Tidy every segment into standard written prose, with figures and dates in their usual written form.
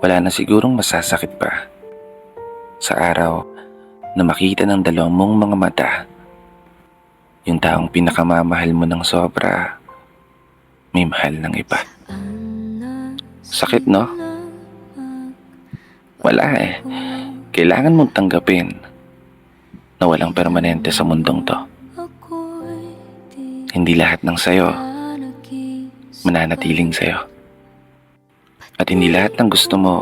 Wala na sigurong masasakit pa sa araw na makita ng dalawang mong mga mata yung taong pinakamamahal mo ng sobra may mahal ng iba. Sakit, no? Wala eh. Kailangan mong tanggapin na walang permanente sa mundong to. Hindi lahat ng sayo mananatiling sayo. At hindi lahat ng gusto mo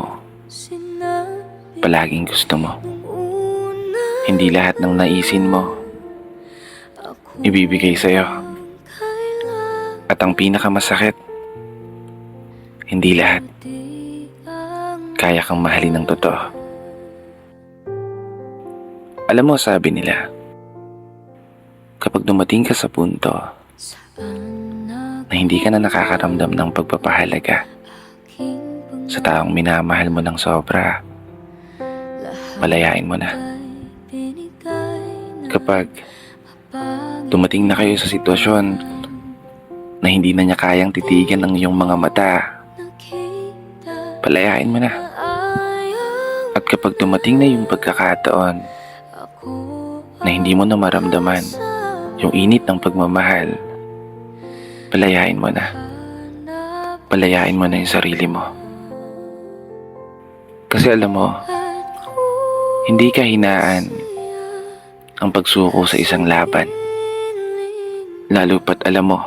palaging gusto mo. Hindi lahat ng naisin mo ibibigay sa'yo. At ang pinakamasakit, hindi lahat kaya kang mahalin ng totoo. Alam mo, sabi nila, kapag dumating ka sa punto na hindi ka na nakakaramdam ng pagpapahalaga sa taong minamahal mo ng sobra, palayain mo na. Kapag dumating na kayo sa sitwasyon na hindi na niya kayang titigan ang iyong mga mata, palayain mo na. At kapag dumating na yung pagkakataon na hindi mo na maramdaman yung init ng pagmamahal, palayain mo na. Palayain mo na yung sarili mo. Kasi alam mo, hindi kahinaan ang pagsuko sa isang laban. Lalo pat alam mo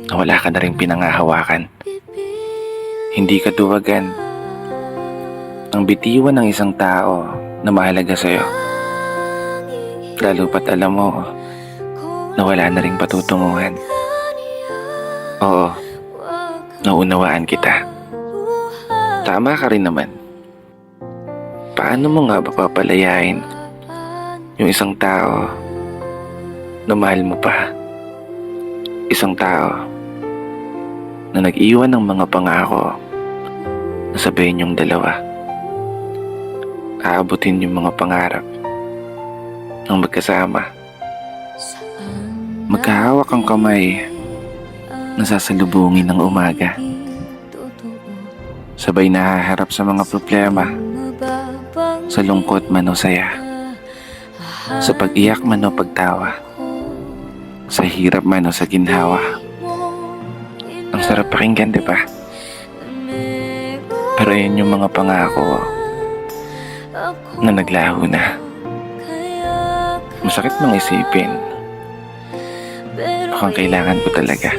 na wala ka na rin pinangahawakan. Hindi kaduwagan ang bitiwan ng isang tao na mahalaga sa'yo. Lalo pat alam mo na wala na rin patutunguhan. Oo, naunawaan kita. Tama ka rin naman. Paano mo nga ba papalayain yung isang tao na mahal mo pa? Isang tao na nag-iwan ng mga pangako na sabihin yung dalawa aabutin yung mga pangarap ng magkasama. Magkahawak ang kamay na sasalubungin ng umaga. Sabay nahaharap sa mga problema, sa lungkot man o saya, sa pag-iyak man o pagtawa, sa hirap man o sa ginhawa. Ang sarap pakinggan, di ba? Pero yun yung mga pangako na naglaho na. Masakit mang isipin. Mukhang kailangan ko talaga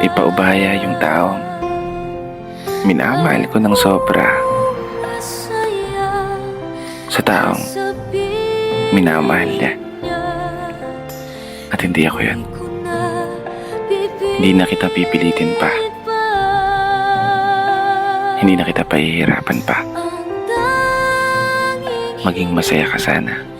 ipaubaya yung taong minamahal ko ng sobra sa taong minamahal niya. At hindi ako yun. Hindi na kita pipilitin pa. Hindi na kita pahihirapan pa. Maging masaya ka sana.